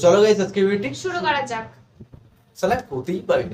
চলো গাইস আজকে ভিডিওটি শুরু করা যাক। সালা হতেই পারে না।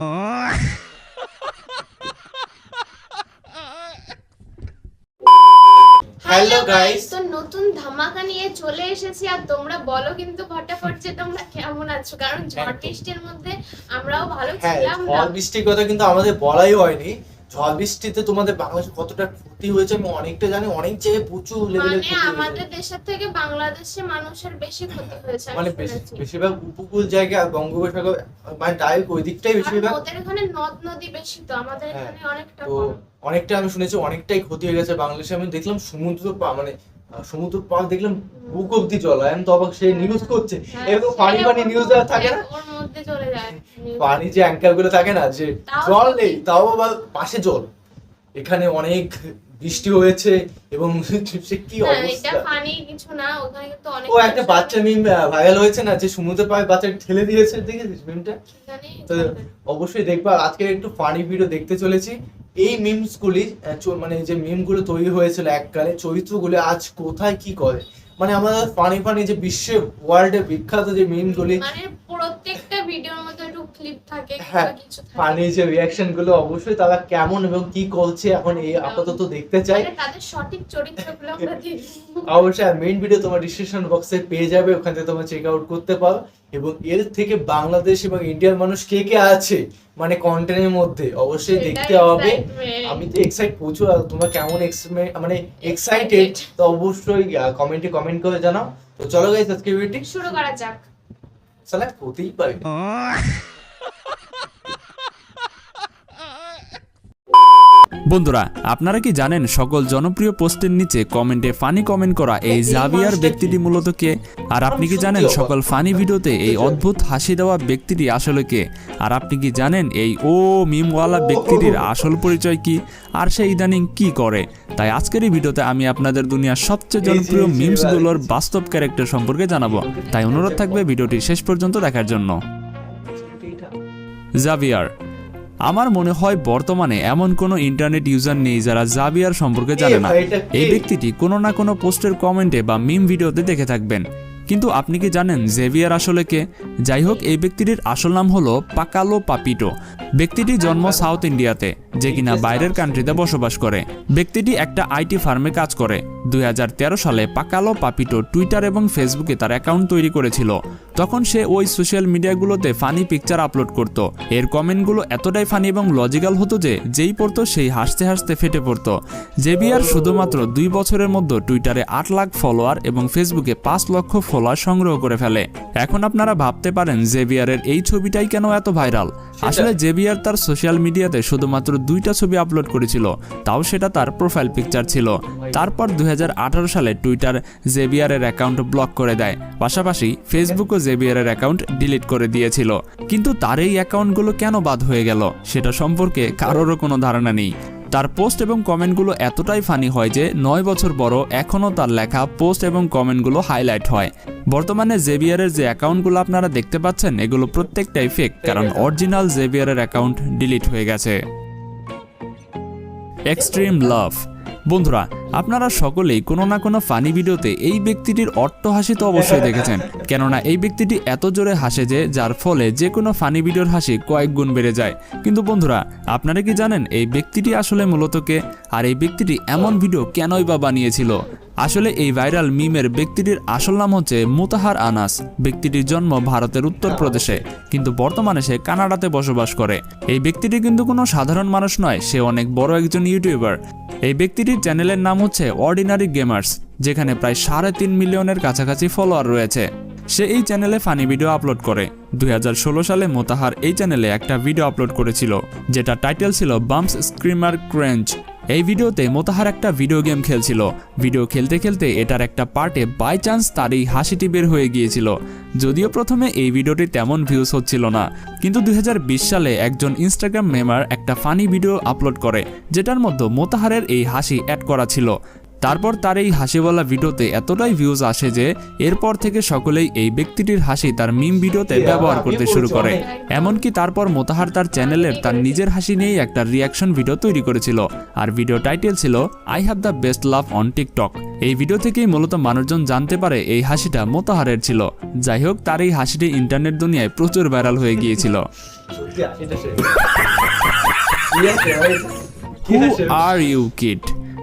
হ্যালো গাইস, তো নতুন ধামাকা নিয়ে চলে এসেছি আর তোমরা বলো কিন্তু ফটাফট যে তোমরা কেমন আছো, কারণ ঝড় বৃষ্টির মধ্যে আমরাও ভালো হ্যাঁ ছিলাম না। ঝড় বৃষ্টির কথা কিন্তু আমাদের বলাই হয়নি। ঝড় বৃষ্টিতে তোমাদের বাংলাদেশে কতটা ক্ষতি হয়েছে আমি অনেকটা জানি, অনেক জায়গায় প্রচুর লেভেলের মানে ক্ষতি আমাদের হয়েছে। দেশের থেকে বাংলাদেশে মানুষের বেশি ক্ষতি হয়েছে আমি মানে শুনেছি। বেশিরভাগ উপকূল জায়গা আর বঙ্গোপসাগর মানে ডাইরেক্ট ওই দিকটাই আর বেশিরভাগ। ওদের এখানে নদ নদী বেশি, তো আমাদের হ্যাঁ, এখানে অনেকটা তো কম। অনেকটা আমি শুনেছি অনেকটাই ক্ষতি হয়ে গেছে বাংলাদেশে। আমি দেখলাম সমুদ্র পাড় দেখলাম বুক অব্দি জল। আমি তো অবাক, সে নিউজ করছে হ্যাঁ, এরকম সে পানি নিউজ থাকে না, ওর মধ্যে চলে যায়। পানি যে অ্যাঙ্কার গুলো থাকে না, যে তাও জল সত্যি। নেই তাও আবার পাশে জল। এখানে অনেক বৃষ্টি হয়েছে এবং সে কি না, এটা অবস্থা। ফানি কিছু না, ওখানে কিন্তু অনেক ও একটা বাচ্চা মিম ভাইরাল হয়েছে না, যে সমুদ্রে পাড়ে বাচ্চা ঠেলে দিয়েছে, দেখেছিস মিমটা? তো অবশ্যই দেখবা। আর আজকে একটু ফানি ভিডিও দেখতে চলেছি। এই মিমস গুলি মানে যে মিম গুলো তৈরি হয়েছিল এককালে, চরিত্রগুলি আজ কোথায় কি করে, মানে আমাদের ফানি যে বিশ্বে ওয়ার্ল্ডে বিখ্যাত যে মিম গুলি, মানে প্রত্যেকটা ভিডিওর মধ্যে একটু ক্লিপ থাকে হ্যাঁ কিংবা কিছু থাকে। ফানি যে রিয়াকশন গুলো, অবশ্যই তারা কেমন এবং কি করছে এখন এই আপাতত দেখতে চাই। মানে তাদের সঠিক চরিত্রগুলো আমরা দেখি। অবশ্যই আর মেইন ভিডিও তোমার ডিসক্রিপশন বক্সে পেয়ে যাবে, ওখান থেকে তোমরা চেক আউট করতে পারো। এবং এর থেকে বাংলাদেশ এবং ইন্ডিয়ার মানুষ কে কে আছে মানে কন্টেন্টের মধ্যে অবশ্যই সেটাই দেখতে হবে। excitement। আমি তো এক্সাইট প্রচুর, আর তোমরা কেমন মানে এক্সাইটেড তো অবশ্যই কমেন্টে কমেন্ট করে জানাও। তো চলো গাইস আজকে ভিডিওটি শুরু করা যাক। সালা হতেই পারে না। বন্ধুরা, আপনারা কি জানেন সকল জনপ্রিয় পোস্টের নিচে কমেন্টে ফানি কমেন্ট করা এই জাভিয়ার ব্যক্তিটি মূলত কে? আর আপনি কি জানেন সকল ফানি ভিডিওতে এই অদ্ভুত হাসি দেওয়া ব্যক্তিটি আসলে কে? আর আপনি কি জানেন এই মিমওয়ালা ব্যক্তিটির আসল পরিচয় কি, আর সে ইদানিং কি করে? তাই আজকের এই ভিডিওতে আমি আপনাদের দুনিয়ার সবচেয়ে জনপ্রিয় মিমসগুলোর বাস্তব ক্যারেক্টার সম্পর্কে জানাবো। তাই অনুরোধ থাকবে ভিডিওটি শেষ পর্যন্ত দেখার জন্য। জাভিয়ার। আমার মনে হয় বর্তমানে এমন কোনো ইন্টারনেট ইউজার নেই যারা জাভিয়ার সম্পর্কে জানে না। এই ব্যক্তিটি কোনো না কোনো পোস্টের কমেন্টে বা মিম ভিডিওতে দেখে থাকবেন। কিন্তু আপনি কি জানেন জেভিয়ার আসলে কে? যাই হোক, এই ব্যক্তিটির আসল নাম হলো পাকালো পাপিটো। ব্যক্তিটি জন্ম সাউথ ইন্ডিয়াতে, যে কিনা বাইরের কান্ট্রিতে বসবাস করে। ব্যক্তিটি একটা আইটি ফার্মে কাজ করে। 2013 সালে পাকালো পাপিটো টুইটার এবং ফেসবুকে তার অ্যাকাউন্ট তৈরি করেছিল। তখন সে ওই সোশ্যাল মিডিয়াগুলোতে ফানি পিকচার আপলোড করত। এর কমেন্টগুলো এতটাই ফানি এবং লজিক্যাল হতো যে যেই পড়তো সেই হাসতে হাসতে ফেটে পড়তো। জেভিয়ার শুধুমাত্র 2 বছরের মধ্যে টুইটারে 8 লাখ ফলোয়ার এবং ফেসবুকে 5 লক্ষ ফলোয়ার সংগ্রহ করে ফেলে। এখন আপনারা ভাবতে পারেন জেভিয়ারের এই ছবিটাই কেন এত ভাইরাল। আসলে জেভিয়ার তার সোশ্যাল মিডিয়াতে শুধুমাত্র 2টা ছবি আপলোড করেছিল, তাও সেটা তার প্রোফাইল পিকচার ছিল। তারপর 2018 সালে টুইটার জেভিয়ারের অ্যাকাউন্ট ব্লক করে দেয়, পাশাপাশি ফেসবুকও জেভিয়ারের অ্যাকাউন্ট ডিলিট করে দিয়েছিল। কিন্তু তার এই অ্যাকাউন্টগুলো কেন বাদ হয়ে গেল সেটা সম্পর্কে কারোরও কোনো ধারণা নেই। তার পোস্ট এবং কমেন্টগুলো এতটাই ফানি হয় যে 9 বছর বড় এখনও তার লেখা পোস্ট এবং কমেন্টগুলো হাইলাইট হয়। বর্তমানে জেভিয়ারের যে অ্যাকাউন্টগুলো আপনারা দেখতে পাচ্ছেন এগুলো প্রত্যেকটাই ফেক, কারণ অরিজিনাল জেভিয়ারের অ্যাকাউন্ট ডিলিট হয়ে গেছে। এক্সট্রিম লাভ। বন্ধুরা, আপনারা সকলেই কোনো না কোনো ফানি ভিডিওতে এই ব্যক্তিটির অট্টহাসি তো অবশ্যই দেখেছেন, কেননা এই ব্যক্তিটি এত জোরে হাসে যে যার ফলে যে কোনো ফানি ভিডিওর হাসি কয়েক গুণ বেড়ে যায়। কিন্তু বন্ধুরা, আপনারা কি জানেন এই ব্যক্তিটি আসলে মূলত কে? আর এই ব্যক্তিটি এমন ভিডিও কেনই বা বানিয়েছিল? আসলে এই ভাইরাল মিমের ব্যক্তিটির আসল নাম হচ্ছে মুতাহার আনাস। ব্যক্তিটির জন্ম ভারতের উত্তরপ্রদেশে, কিন্তু বর্তমানে সে কানাডাতে বসবাস করে। এই ব্যক্তিটি কিন্তু কোনো সাধারণ মানুষ নয়, সে অনেক বড় একজন ইউটিউবার। এই ব্যক্তিটির চ্যানেলের নাম হচ্ছে অর্ডিনারি গেমার্স, যেখানে প্রায় 3.5 মিলিয়নের কাছাকাছি ফলোয়ার রয়েছে। সে এই চ্যানেলে ফানি ভিডিও আপলোড করে। 2016 সালে মোতাহার এই চ্যানেলে একটা ভিডিও আপলোড করেছিল, যেটা টাইটেল ছিল বাম্পস স্ক্রিমার ক্রেঞ্চ। এই ভিডিওতে মোতাহার একটা ভিডিও গেম খেলছিল। ভিডিও খেলতে খেলতে এটার একটা পার্টে বাই চান্স তার এই হাসিটি বের হয়ে গিয়েছিল। যদিও প্রথমে এই ভিডিওটি তেমন ভিউজ হচ্ছিল না, কিন্তু 2020 সালে একজন ইনস্টাগ্রাম মেমার একটা ফানি ভিডিও আপলোড করে, যেটার মধ্যে মোতাহারের এই হাসি অ্যাড করা ছিল। তারপর তার এই হাসিওয়ালা ভিডিওতে এতটাই ভিউজ আসে যে এরপর থেকে সকলেই এই ব্যক্তিটির হাসি তার মিম ভিডিওতে ব্যবহার করতে শুরু করে। এমনকি তারপর মোতাহার তার চ্যানেলের তার নিজের হাসি নিয়েই একটা রিয়াকশন ভিডিও তৈরি করেছিল, আর ভিডিও টাইটেল ছিল I have the best love on TikTok. এই ভিডিও থেকেই মূলত মানুষজন জানতে পারে এই হাসিটা মোতাহারের ছিল। যাই হোক, তার এই হাসিটি ইন্টারনেট দুনিয়ায় প্রচুর ভাইরাল হয়ে গিয়েছিল। সত্যি হাসিটা সেই। কি আছে ভাই? কি হু হাসি? Are you kid?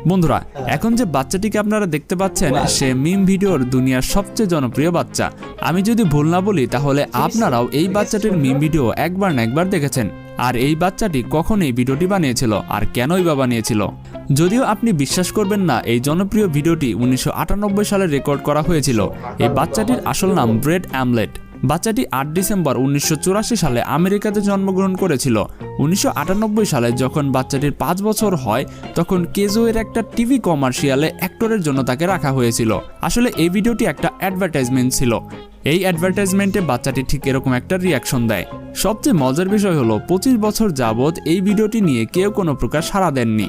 বন্ধুরা, এখন যে বাচ্চাটিকে আপনারা দেখতে পাচ্ছেন সে মিম ভিডিওর দুনিয়ার সবচেয়ে জনপ্রিয় বাচ্চা। আমি যদি ভুল না বলি তাহলে আপনারাও এই বাচ্চাটির মিম ভিডিও একবার না একবার দেখেছেন। আর এই বাচ্চাটি কখন এই ভিডিওটি বানিয়েছিল আর কেনই বা বানিয়েছিল? যদিও আপনি বিশ্বাস করবেন না, এই জনপ্রিয় ভিডিওটি 1998 সালে রেকর্ড করা হয়েছিল। এই বাচ্চাটির আসল নাম ব্রেড অ্যামলেট। বাচ্চাটি 8 ডিসেম্বর 1984 সালে আমেরিকাতে জন্মগ্রহণ করেছিল। 1998 সালে যখন বাচ্চাটির 5 বছর হয় তখন কেজোয়ের একটা টিভি কমার্শিয়ালে অ্যাক্টরের জন্য তাকে রাখা হয়েছিল। আসলে এই ভিডিওটি একটা অ্যাডভার্টাইজমেন্ট ছিল। এই অ্যাডভার্টাইজমেন্টে বাচ্চাটি ঠিক এরকম একটা রিয়াকশন দেয়। সবচেয়ে মজার বিষয় হলো 25 বছর যাবৎ এই ভিডিওটি নিয়ে কেউ কোনো প্রকার সাড়া দেননি।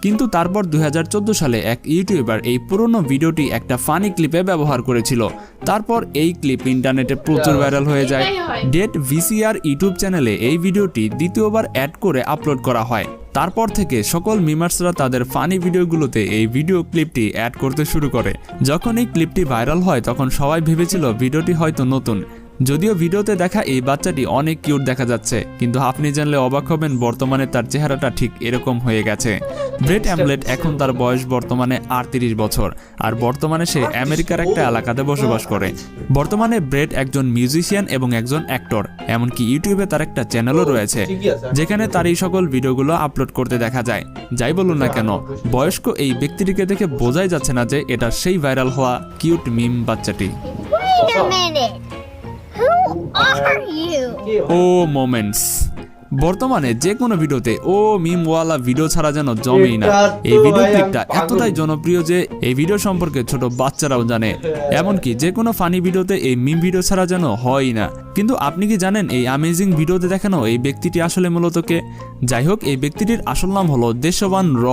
কিন্তু তারপর 2014 সালে এক ইউটিউবার এই পুরনো ভিডিওটি একটা ফানি ক্লিপে ব্যবহার করেছিল। তারপর এই ক্লিপ ইন্টারনেটে প্রচুর ভাইরাল হয়ে যায়। ডেট ভিসিআর ইউটিউব চ্যানেলে এই ভিডিওটি দ্বিতীয়বার অ্যাড করে আপলোড করা হয়। তারপর থেকে সকল মিমার্সরা তাদের ফানি ভিডিওগুলোতে এই ভিডিও ক্লিপটি অ্যাড করতে শুরু করে। যখন এই ক্লিপটি ভাইরাল হয় তখন সবাই ভেবেছিল ভিডিওটি হয়তো নতুন। যদিও ভিডিওতে দেখা এই বাচ্চাটি অনেক কিউট দেখা যাচ্ছে, কিন্তু আপনি জানলে অবাক হবেন বর্তমানে তার চেহারাটা ঠিক এরকম হয়ে গেছে। ব্রেড অ্যামলেট এখন তার বয়স বর্তমানে 38 বছর, আর বর্তমানে সে আমেরিকার একটা এলাকাতে বসবাস করে। বর্তমানে ব্রেড একজন মিউজিশিয়ান এবং একজন অ্যাক্টর, এমনকি ইউটিউবে তার একটা চ্যানেলও রয়েছে যেখানে তার এই সকল ভিডিওগুলো আপলোড করতে দেখা যায়। যাই বলুন না কেন, বয়স্ক এই ব্যক্তিটিকে দেখে বোঝাই যাচ্ছে না যে এটা সেই ভাইরাল হওয়া কিউট মিম বাচ্চাটি। Wait a minute. Who are you? ও মোমেন্টস। বর্তমানে যে কোনো ভিডিওতে ও মিমওয়ালা ভিডিও ছাড়া যেন জমেই না। এই ভিডিও ক্লিপটা এতটাই জনপ্রিয় যে এই ভিডিও সম্পর্কে ছোট বাচ্চারাও জানে। এমনকি যে কোনো ফানি ভিডিওতে এই মিম ভিডিও ছাড়া যেন হয়ই না। কিন্তু আপনি কি জানেন এই অ্যামেজিং ভিডিওতে দেখানো এই ব্যক্তিটি আসলে মূলত কে? যাই হোক, এই ব্যক্তিটির আসল নাম হলো দেশওয়ান র।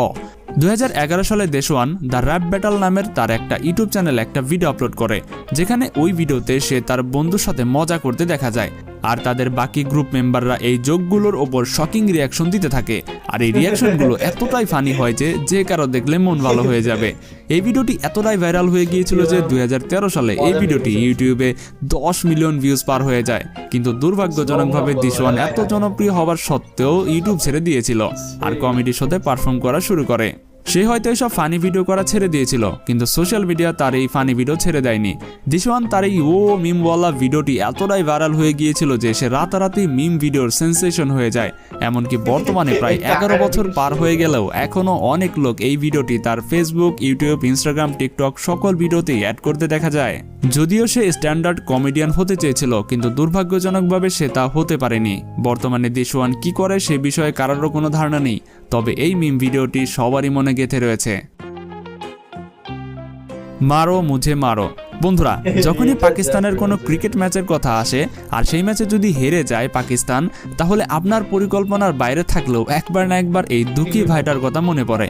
2011 সালে দেশওয়ান দ্য র্যাপ ব্যাটল নামের তার একটা ইউটিউব চ্যানেলে একটা ভিডিও আপলোড করে, যেখানে ওই ভিডিওতে সে তার বন্ধুর সাথে মজা করতে দেখা যায়। আর তাদের বাকি গ্রুপ মেম্বাররা এই জোকগুলোর ওপর শকিং রিয়াকশন দিতে থাকে। আর এই রিয়াকশনগুলো এতটাই ফানি হয় যে কারো দেখলে মন ভালো হয়ে যাবে। এই ভিডিওটি এতটাই ভাইরাল হয়ে গিয়েছিল যে 2013 সালে এই ভিডিওটি ইউটিউবে 10 মিলিয়ন ভিউজ পার হয়ে যায়। কিন্তু দুর্ভাগ্যজনকভাবে দেশওয়ান এত জনপ্রিয় হওয়ার সত্ত্বেও ইউটিউব ছেড়ে দিয়েছিল আর কমেডি শোতে পারফর্ম করা শুরু করে। সে হয়তো এসব ফানি ভিডিও করা ছেড়ে দিয়েছিল, কিন্তু সোশ্যাল মিডিয়া তার এই ফানি ভিডিও ছেড়ে দেয়নি। দিশওয়ান তার এই ও মিমওয়ালা ভিডিওটি এতটাই ভাইরাল হয়ে গিয়েছিল যে সে রাতারাতি মিম ভিডিওর সেন্সেশন হয়ে যায়। এমনকি বর্তমানে প্রায় 11 বছর পার হয়ে গেলেও এখনও অনেক লোক এই ভিডিওটি তার ফেসবুক, ইউটিউব, ইনস্টাগ্রাম, টিকটক সকল ভিডিওতেই অ্যাড করতে দেখা যায়। যদিও সে স্ট্যান্ডার্ড কমেডিয়ান হতে চেয়েছিল, কিন্তু দুর্ভাগ্যজনকভাবে সে তা হতে পারেনি। বর্তমানে দেশওয়ান কি করে সে বিষয়ে কারোর কোনো ধারণা নেই, তবে এই মিম ভিডিওটি সবারই মনে গেঁথে রয়েছে। মারো মুঝে মারো। বন্ধুরা, যখনই পাকিস্তানের কোনো ক্রিকেট ম্যাচের কথা আসে আর সেই ম্যাচে যদি হেরে যায় পাকিস্তান, তাহলে আপনার পরিকল্পনার বাইরে থাকলেও একবার না একবার এই দুঃখী ভাইটার কথা মনে পড়ে।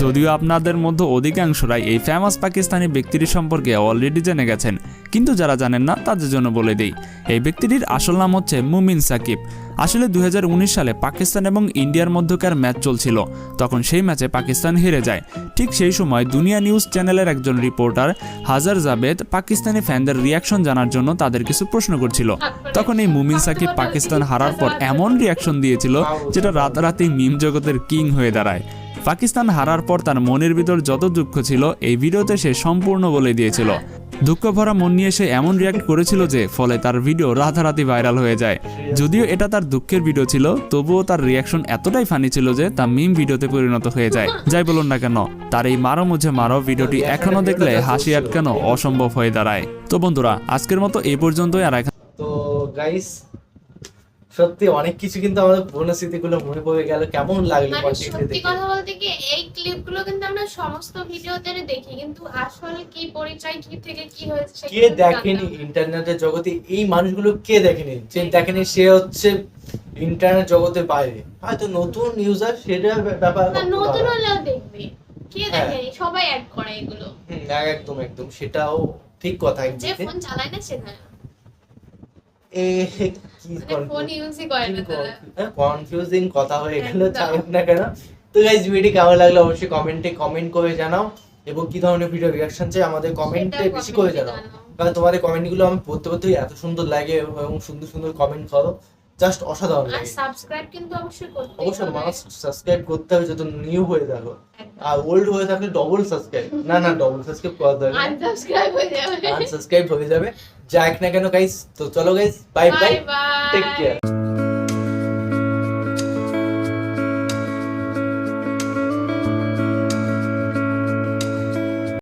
যদিও আপনাদের মধ্যে অধিকাংশরাই এই ফেমাস পাকিস্তানি ব্যক্তিটির সম্পর্কে অলরেডি জেনে গেছেন, কিন্তু যারা জানেন না তাদের জন্য বলে দেই। এই ব্যক্তিটির আসল নাম হচ্ছে মুমিন সাকিব। আসলে 2019 সালে পাকিস্তান এবং ইন্ডিয়ার মধ্যকার ম্যাচ চলছিল। তখন সেই ম্যাচে পাকিস্তান হেরে যায়। ঠিক সেই সময় দুনিয়া নিউজ চ্যানেলের একজন রিপোর্টার হাজার জাবেদ পাকিস্তানি ফ্যানদের রিয়াকশন জানার জন্য তাদের কিছু প্রশ্ন করছিল। তখন এই মুমিন সাকিব পাকিস্তান হারার পর এমন রিয়াকশন দিয়েছিল যেটা রাতারাতি মিম জগতের কিং হয়ে দাঁড়ায়। পাকিস্তান হারার পর তার মনের ভিতর যত দুঃখ ছিল এই ভিডিওতে সে সম্পূর্ণ বলে দিয়েছিল। দুঃখ ভরা মন নিয়ে সে এমন রিয়াক্ট করেছিল যে ফলে তার ভিডিও রাতারাতি ভাইরাল হয়ে যায়। যদিও এটা তার দুঃখের ভিডিও ছিল, তবুও তার রিয়াকশন এতটাই ফানি ছিল যে তা মিম ভিডিওতে পরিণত হয়ে যায়। যাই বলুন না কেন, তার এই মারো মুঝে মারো ভিডিওটি এখনো দেখলে হাসি আটকানো অসম্ভব হয়ে দাঁড়ায়। তো বন্ধুরা, আজকের মতো এই পর্যন্তই। আর তো গাইস, সত্যি অনেক কিছু কিন্তু আমাদের পুরনো স্মৃতিগুলো মনে পড়ে গেল। কেমন লাগলো মানে সত্যি কথা বলতে কি, এই ক্লিপগুলো কিন্তু আমরা সমস্ত ভিডিওতে দেখি, কিন্তু আসলে কি পরিচয়, কি থেকে কি হয়েছে কে দেখেনি ইন্টারনেটের জগতে? এই মানুষগুলো কে দেখেনি? যে দেখেনি সে হচ্ছে ইন্টারনেট জগতের বাইরে, হয়তো নতুন ইউজার, সেটা ব্যাপার। নতুন হলেও দেখবে, কে দেখেনি? সবাই অ্যাড করে এগুলো। একদম একদম, সেটাও ঠিক কথা। যে ফোন চালায় না সেটা কনফিউজিং কথা হয়ে গেল, চালাক না কেন। তো গাইস, ভিডিও কেমন লাগলো অবশ্যই কমেন্টে কমেন্ট করে জানাও। এবং কি ধরনের ভিডিও রিয়াকশন চাই আমাদের কমেন্টে সেটাও বেশি করে comment এ জানাও, জানাও। কারণ তোমাদের কমেন্টগুলো আমি পড়তে পড়তেই এত সুন্দর লাগে এবং সুন্দর সুন্দর কমেন্ট করো, জাস্ট অসাধারণ আর লাগে। সাবস্ক্রাইব কিন্তু অবশ্যই করতে অবশ্যই মাস্ট সাবস্ক্রাইব করতে হবে যত নিউ হয়ে থাকো, আর ওল্ড হয়ে থাকলে ডবল সাবস্ক্রাইব, না ডবল সাবস্ক্রাইব করা দরকার, আনসাবস্ক্রাইব হয়ে যাবে। আনসাবস্ক্রাইব হয়ে যাবে, যাক না কেন গাইস। তো চলো guys, bye bye, bye bye. Take care.